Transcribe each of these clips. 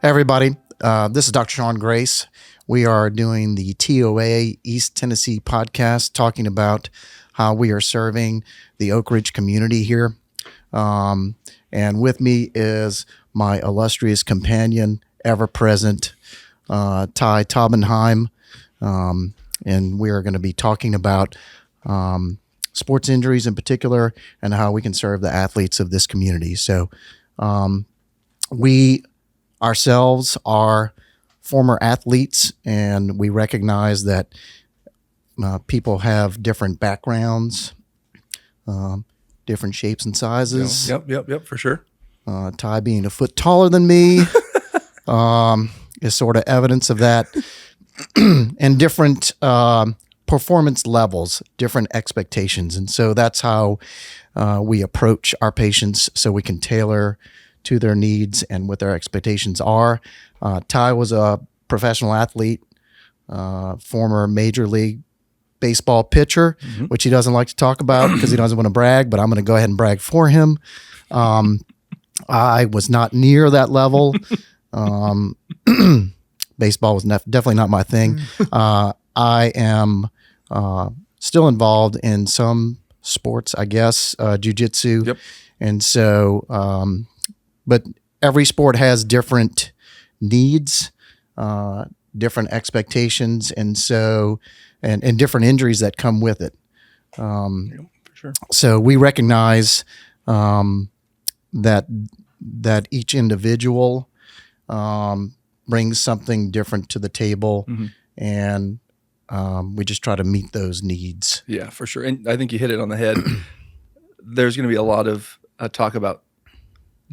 Hey everybody, this is Dr. Sean Grace. We are doing the TOA East Tennessee podcast talking about how we are serving the Oak Ridge community here. And with me is my illustrious companion, ever-present, Taubenheim. And we are going to be talking about sports injuries in particular and how we can serve the athletes of this community. So we ourselves are former athletes, and we recognize that people have different backgrounds, different shapes and sizes. Yep, for sure. Ty being a foot taller than me is sort of evidence of that. And different performance levels, different expectations. And so that's how we approach our patients so we can tailor to their needs and what their expectations are. Ty was a professional athlete, former Major League Baseball pitcher, which he doesn't like to talk about because he doesn't want to brag, but I'm going to go ahead and brag for him. I was not near that level. Baseball was definitely not my thing. I am still involved in some sports, I guess, jiu-jitsu. Yep. And so, but every sport has different needs, different expectations, and so, and different injuries that come with it. For sure. So we recognize that each individual brings something different to the table, and we just try to meet those needs. Yeah, for sure. And I think you hit it on the head. There's going to be a lot of talk about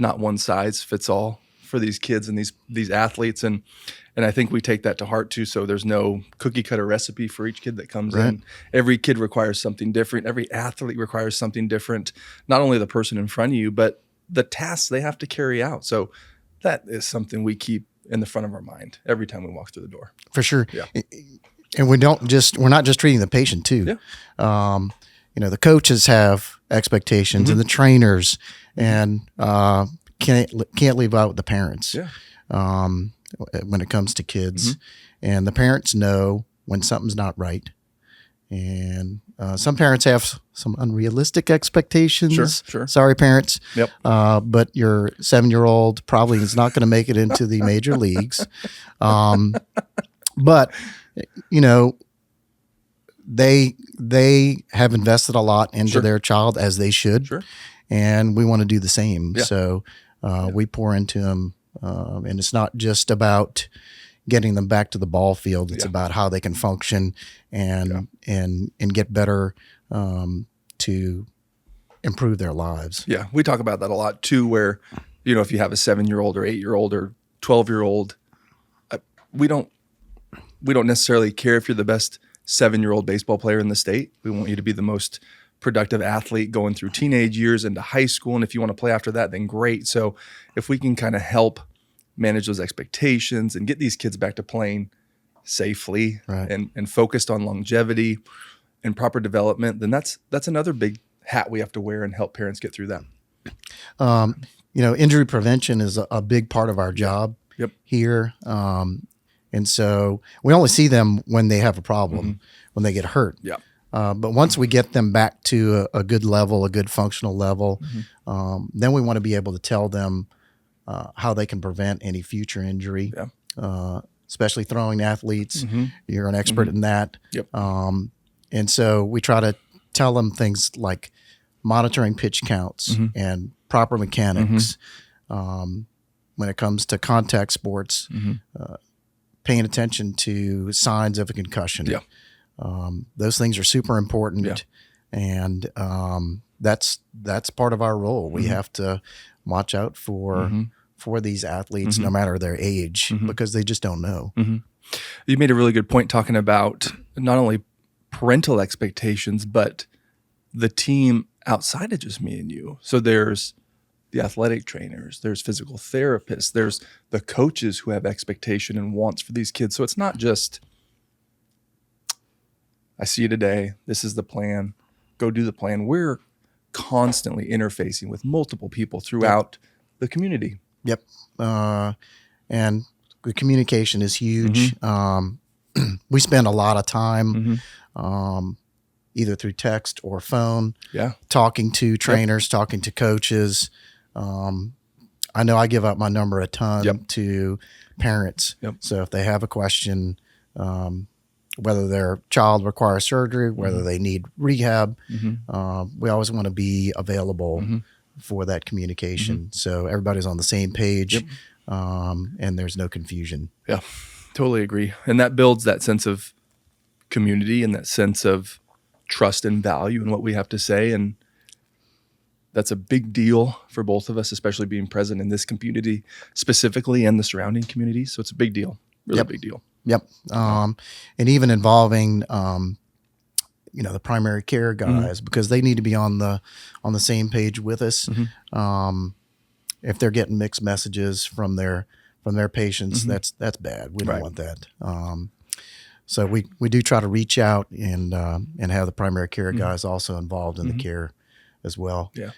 not one size fits all for these kids and these athletes, and I think we take that to heart too. So there's no cookie cutter recipe for each kid that comes in. Every kid requires something different. Every athlete requires something different. Not only the person in front of you, but the tasks they have to carry out. So that is something we keep in the front of our mind every time we walk through the door. For sure. Yeah. And we're not just treating the patient too. Yeah. The coaches have expectations and the trainers, and can't leave out the parents. Yeah. When it comes to kids, and the parents know when something's not right. And some parents have some unrealistic expectations. Sure. Sorry, parents. Yep. But your 7-year-old probably is not going to make it into the major leagues. But they have invested a lot into their child, as they should. Sure. And we want to do the same. Yeah. So we pour into them, and it's not just about getting them back to the ball field. It's about how they can function and get better to improve their lives. Yeah, we talk about that a lot too, where, if you have a 7-year-old or 8-year-old or 12-year-old, we don't necessarily care if you're the best 7-year-old baseball player in the state. We want you to be the most productive athlete going through teenage years into high school. And if you want to play after that, then great. So if we can kind of help manage those expectations and get these kids back to playing safely and focused on longevity and proper development, then that's another big hat we have to wear and help parents get through that. Injury prevention is a big part of our job here. And so we only see them when they have a problem, when they get hurt. Yeah. But once we get them back to a good level, a good functional level, then we want to be able to tell them how they can prevent any future injury, especially throwing athletes. You're an expert in that. Yep. And so we try to tell them things like monitoring pitch counts and proper mechanics. When it comes to contact sports, paying attention to signs of a concussion. Yeah. Those things are super important, and that's part of our role. We have to watch out for these athletes, no matter their age, because they just don't know. You made a really good point talking about not only parental expectations, but the team outside of just me and you. So there's the athletic trainers, there's physical therapists, there's the coaches who have expectation and wants for these kids. So it's not just, I see you today, this is the plan, go do the plan. We're constantly interfacing with multiple people throughout the community. Yep. and the communication is huge. We spend a lot of time either through text or phone, talking to trainers, talking to coaches. I know I give out my number a ton to parents. So if they have a question, whether their child requires surgery, whether they need rehab, we always want to be available for that communication. So everybody's on the same page and there's no confusion. Yeah, totally agree. And that builds that sense of community and that sense of trust and value in what we have to say. And that's a big deal for both of us, especially being present in this community specifically and the surrounding community. So it's a big deal, really big deal. Yep. And even involving, the primary care guys, because they need to be on the same page with us. If they're getting mixed messages from their patients, that's bad. We don't want that. So we do try to reach out and have the primary care guys also involved in the care as well. Yeah.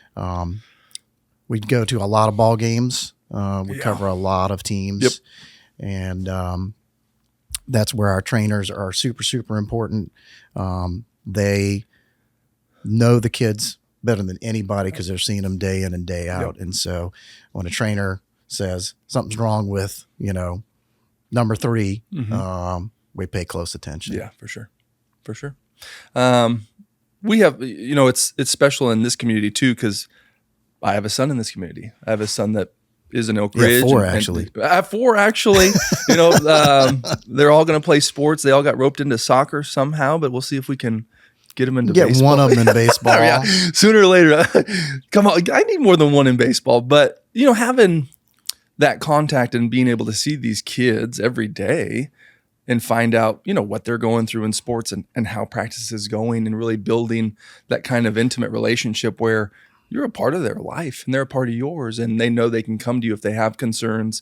We go to a lot of ball games. We cover a lot of teams, and that's where our trainers are super, super important. They know the kids better than anybody because they're seeing them day in and day out. And so when a trainer says something's wrong with, number 3, we pay close attention. Yeah, for sure. For sure. We have, it's special in this community too, because I have a son in this community. I have a son that is in Oak Ridge. I have 4 actually. They're all going to play sports. They all got roped into soccer somehow, but we'll see if we can get them into baseball. Get one of them in baseball. Yeah. Sooner or later. Come on, I need more than one in baseball. But, having that contact and being able to see these kids every day and find out, what they're going through in sports and how practice is going and really building that kind of intimate relationship where you're a part of their life and they're a part of yours and they know they can come to you if they have concerns.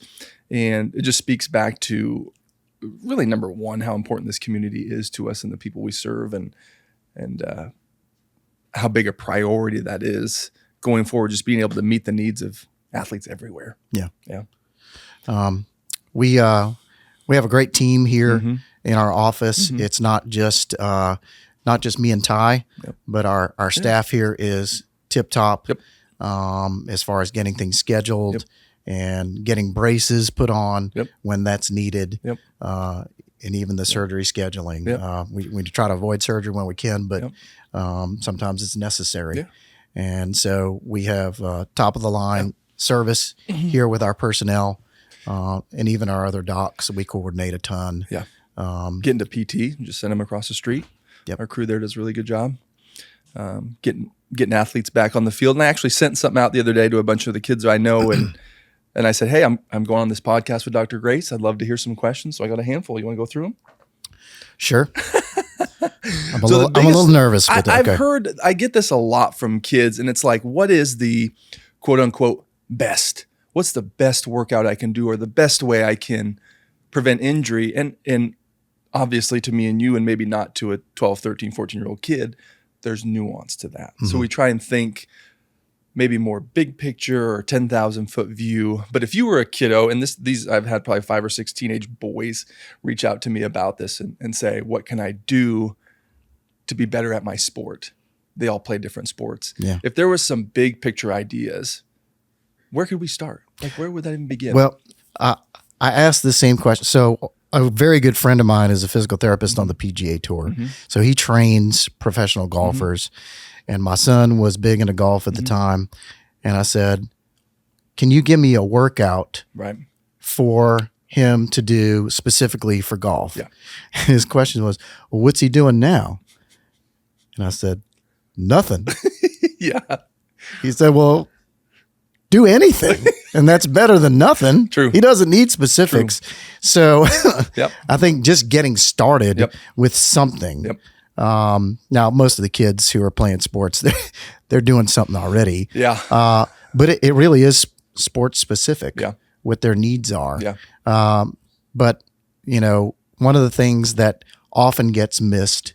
And it just speaks back to really, number one, how important this community is to us and the people we serve and how big a priority that is going forward, just being able to meet the needs of athletes everywhere. Yeah. We have a great team here in our office. It's not just me and Ty, but our staff here is tip top as far as getting things scheduled and getting braces put on when that's needed. And even the surgery scheduling. We try to avoid surgery when we can, but sometimes it's necessary. And so we have top of the line service here with our personnel and even our other docs. We coordinate a ton. Getting to PT, just send them across the street. Our crew there does a really good job. Getting athletes back on the field. And I actually sent something out the other day to a bunch of the kids I know and I said, hey, I'm going on this podcast with Dr. Grace. I'd love to hear some questions. So I got a handful. You want to go through them? Sure. I'm a little nervous. But I've heard, I get this a lot from kids, and it's like, what is the quote unquote best? What's the best workout I can do or the best way I can prevent injury? And obviously to me and you, and maybe not to a 12, 13, 14-year-old kid, there's nuance to that. So we try and think maybe more big picture or 10,000 foot view. But if you were a kiddo, and these I've had probably 5 or 6 teenage boys reach out to me about this and say, what can I do to be better at my sport? They all play different sports. If there was some big picture ideas, where could we start? Like, where would that even begin? Well, I asked the same question. So a very good friend of mine is a physical therapist on the PGA Tour. So he trains professional golfers. And my son was big into golf at the time. And I said, can you give me a workout for him to do specifically for golf? And his question was, well, what's he doing now? And I said, nothing. He said, well, do anything. And that's better than nothing. True. He doesn't need specifics. So I think just getting started with something. Now, most of the kids who are playing sports, they're doing something already. But it really is sports specific what their needs are. But, one of the things that often gets missed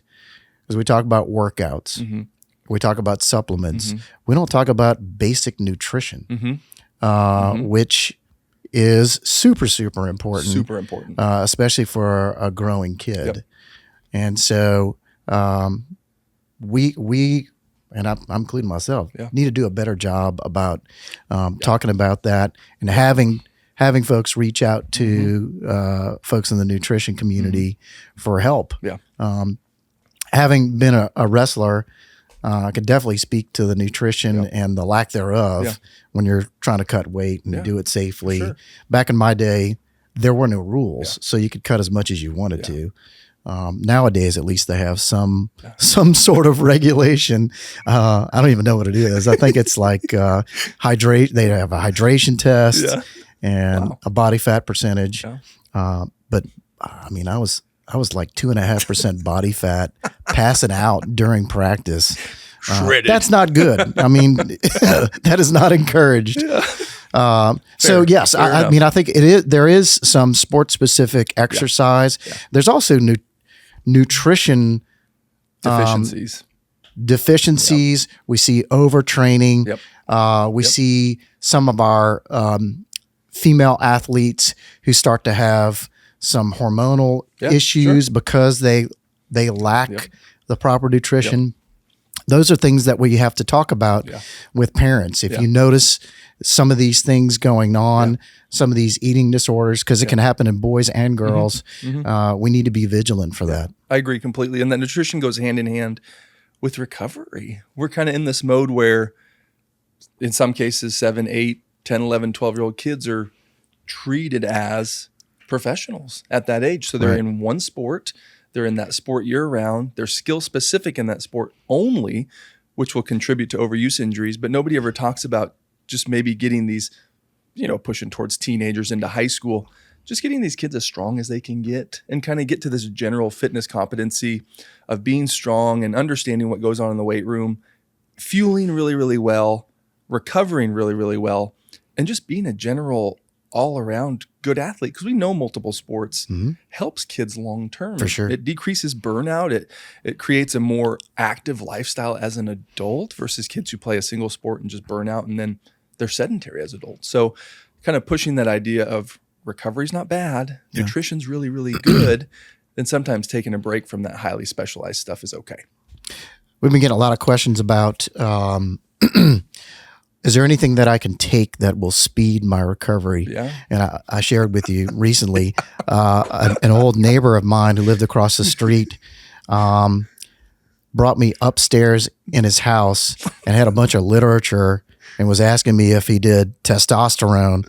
is we talk about workouts. We talk about supplements. We don't talk about basic nutrition, which is super, super important. Super important. Especially for a growing kid. Yep. And so we and I'm including myself, need to do a better job about talking about that and having folks reach out to folks in the nutrition community for help. Yeah. Having been a wrestler, I could definitely speak to the nutrition and the lack thereof when you're trying to cut weight and do it safely. Sure. Back in my day, there were no rules, so you could cut as much as you wanted to. Nowadays, at least they have some sort of regulation. I don't even know what it is. I think it's like hydrate. They have a hydration test and a body fat percentage. But I mean, I was like 2.5% body fat, passing out during practice. Shredded. That's not good. I mean, that is not encouraged. So yes, I mean, I think it is. There is some sport specific exercise. There's also nutrition deficiencies. We see overtraining. We see some of our female athletes who start to have some hormonal issues because they lack the proper nutrition. Those are things that we have to talk about with parents. If you notice some of these things going on, some of these eating disorders, because it can happen in boys and girls, we need to be vigilant for that. I agree completely. And that nutrition goes hand in hand with recovery. We're kind of in this mode where in some cases 7, 8, 10, 11, 12-year-old kids are treated as professionals at that age. So they're in one sport. They're in that sport year round. They're skill specific in that sport only, which will contribute to overuse injuries. But nobody ever talks about just maybe getting these, pushing towards teenagers into high school, just getting these kids as strong as they can get and kind of get to this general fitness competency of being strong and understanding what goes on in the weight room, fueling really, really well, recovering really, really well, and just being a general all-around good athlete, because we know multiple sports helps kids long-term. For sure. It decreases burnout. It creates a more active lifestyle as an adult versus kids who play a single sport and just burn out and then they're sedentary as adults. So kind of pushing that idea of recovery is not bad, nutrition's really, really good, then sometimes taking a break from that highly specialized stuff is okay. We've been getting a lot of questions about is there anything that I can take that will speed my recovery? Yeah. And I shared with you recently, an old neighbor of mine who lived across the street brought me upstairs in his house and had a bunch of literature and was asking me if he did testosterone,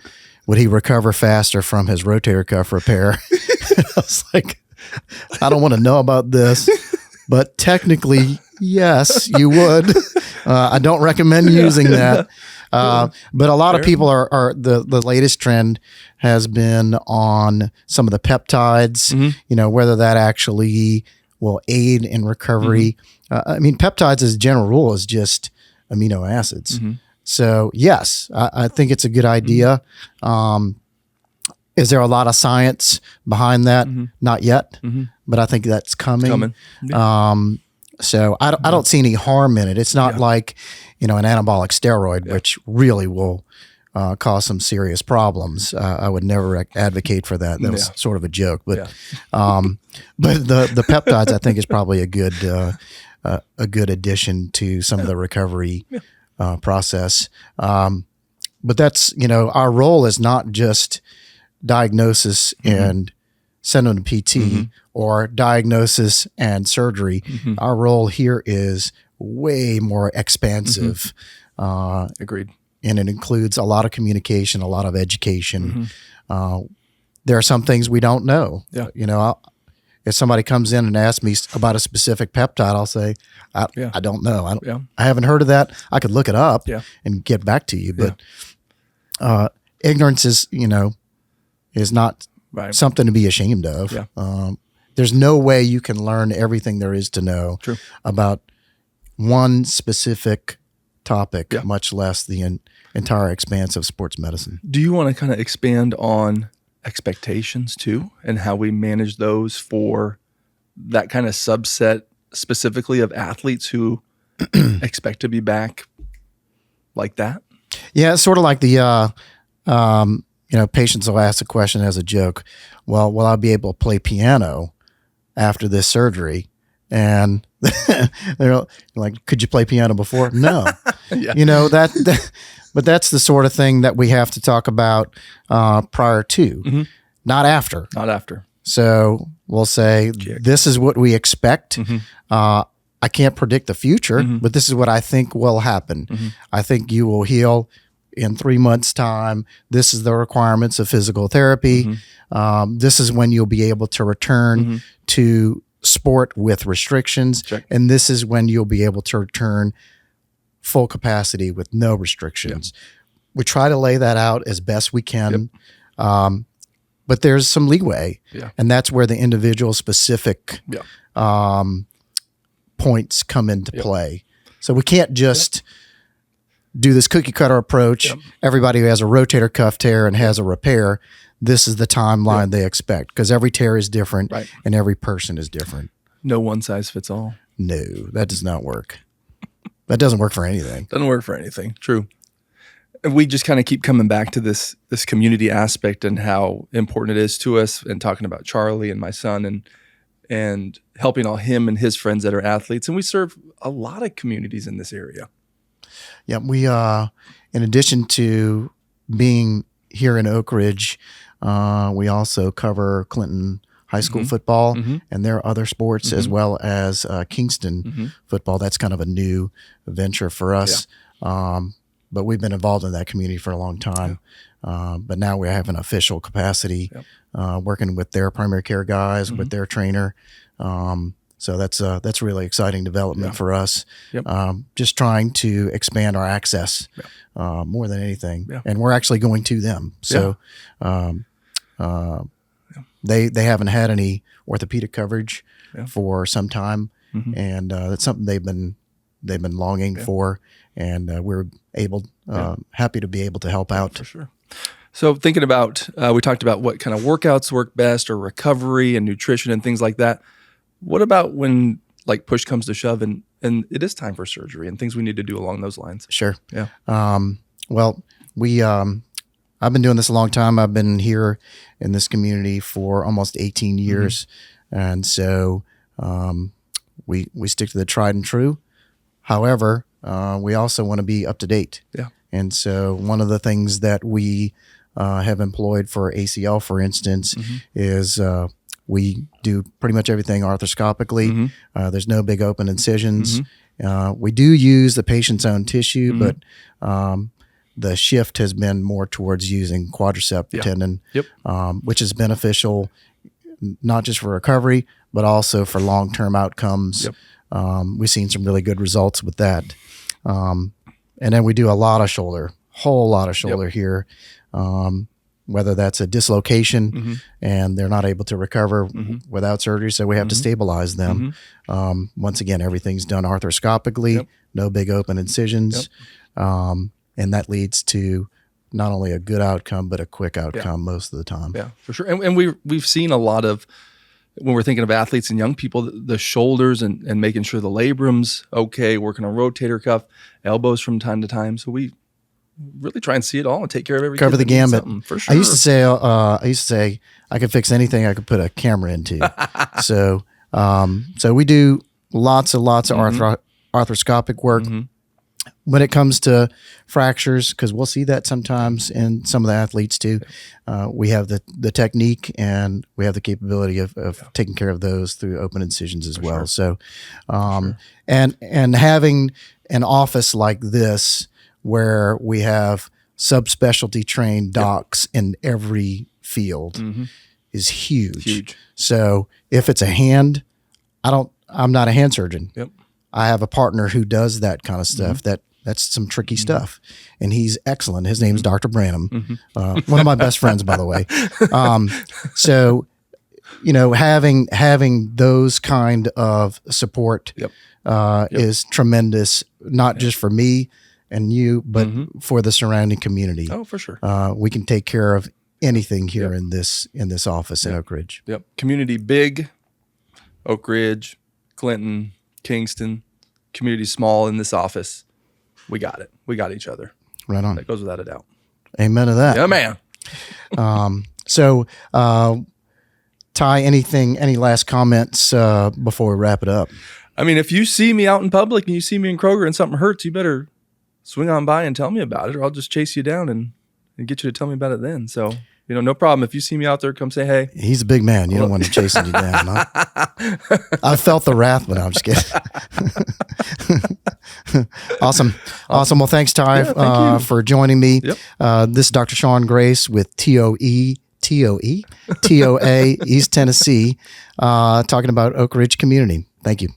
would he recover faster from his rotator cuff repair? I was like, I don't want to know about this, but technically, yes, you would. I don't recommend using that. But a lot of people are the latest trend has been on some of the peptides, whether that actually will aid in recovery. I mean, peptides as a general rule is just amino acids. So yes, I think it's a good idea. Is there a lot of science behind that? Not yet, but I think that's coming. So I don't see any harm in it. It's not like, an anabolic steroid, which really will cause some serious problems. I would never advocate for that. That was sort of a joke, but the peptides I think is probably a good addition to some of the recovery process. But that's, our role is not just diagnosis and send them to PT or diagnosis and surgery. Our role here is way more expansive. Agreed. And it includes a lot of communication, a lot of education. There are some things we don't know. If somebody comes in and asks me about a specific peptide, I'll say, I don't know. I haven't heard of that. I could look it up and get back to you. But ignorance is not something to be ashamed of. There's no way you can learn everything there is to know about one specific topic, much less the entire expanse of sports medicine. Do you want to kind of expand on expectations too, and how we manage those for that kind of subset specifically of athletes who expect to be back like that? Yeah, it's sort of like the patients will ask the question as a joke, well, will I be able to play piano after this surgery? And they're like, could you play piano before? No. Yeah. But that's the sort of thing that we have to talk about prior to, not after. Not after. So we'll say, this is what we expect. I can't predict the future, but this is what I think will happen. I think you will heal in 3 months' time. This is the requirements of physical therapy. This is when you'll be able to return to sport with restrictions. And this is when you'll be able to return full capacity with no restrictions. We try to lay that out as best we can. But there's some leeway. And that's where the individual specific points come into play. So we can't just do this cookie cutter approach. Everybody who has a rotator cuff tear and has a repair, this is the timeline they expect, because every tear is different and every person is different. No one size fits all. No, that does not work. That doesn't work for anything. Doesn't work for anything. True. And we just kind of keep coming back to this community aspect and how important it is to us, and talking about Charlie and my son and helping all him and his friends that are athletes. And we serve a lot of communities in this area. Yeah, we in addition to being here in Oak Ridge, we also cover Clinton High School football and their other sports, as well as Kingston football. That's kind of a new venture for us. But we've been involved in that community for a long time. But now we have an official capacity, working with their primary care guys, with their trainer. So that's really exciting development for us. Just trying to expand our access more than anything. And we're actually going to them. So they haven't had any orthopedic coverage for some time, and that's something they've been longing for, and we're happy to be able to help out. For sure. So thinking about, we talked about what kind of workouts work best, or recovery and nutrition and things like that. What about when like push comes to shove and it is time for surgery and things we need to do along those lines? Sure. Yeah. Well, I've been doing this a long time. I've been here in this community for almost 18 years. And so we stick to the tried and true. However, we also want to be up to date. Yeah. And so one of the things that we have employed for ACL, for instance, is we do pretty much everything arthroscopically. There's no big open incisions. We do use the patient's own tissue, but the shift has been more towards using quadricep tendon, which is beneficial not just for recovery, but also for long-term outcomes. We've seen some really good results with that. And then we do a lot of shoulder, whole lot of shoulder here. Whether that's a dislocation and they're not able to recover without surgery, so we have to stabilize them. Once again, everything's done arthroscopically, no big open incisions, and that leads to not only a good outcome, but a quick outcome most of the time. Yeah, for sure. And we've seen a lot of, when we're thinking of athletes and young people, the shoulders and making sure the labrum's okay, working on rotator cuff, elbows from time to time. So we really try and see it all and take care of everything. Cover the gambit. For sure. I used to say I could fix anything I could put a camera into. So we do lots of arthroscopic work. When it comes to fractures, because we'll see that sometimes in some of the athletes too, we have the technique and we have the capability of taking care of those through open incisions as well. So, and having an office like this where we have subspecialty trained docs in every field is huge. So if it's a hand, I'm not a hand surgeon. I have a partner who does that kind of stuff. That's some tricky stuff, and he's excellent. His name's Dr. Branham, one of my best friends, by the way. So, having those kind of support is tremendous, not just for me and you, but for the surrounding community. Oh, for sure. We can take care of anything here in this office in Oak Ridge. Community big, Oak Ridge, Clinton, Kingston. Community small in this office. We got it. We got each other. Right on. That goes without a doubt. Amen to that. Yeah, man. So, Ty, any last comments before we wrap it up? I mean, if you see me out in public and you see me in Kroger and something hurts, you better swing on by and tell me about it, or I'll just chase you down and get you to tell me about it then. So, no problem. If you see me out there, come say hey. He's a big man. You don't want him chasing you down. I felt the wrath, but I'm just kidding. Awesome. Well, thanks, Ty, thank you. for joining me. Yep. This is Dr. Sean Grace with TOA East Tennessee, talking about Oak Ridge Community. Thank you.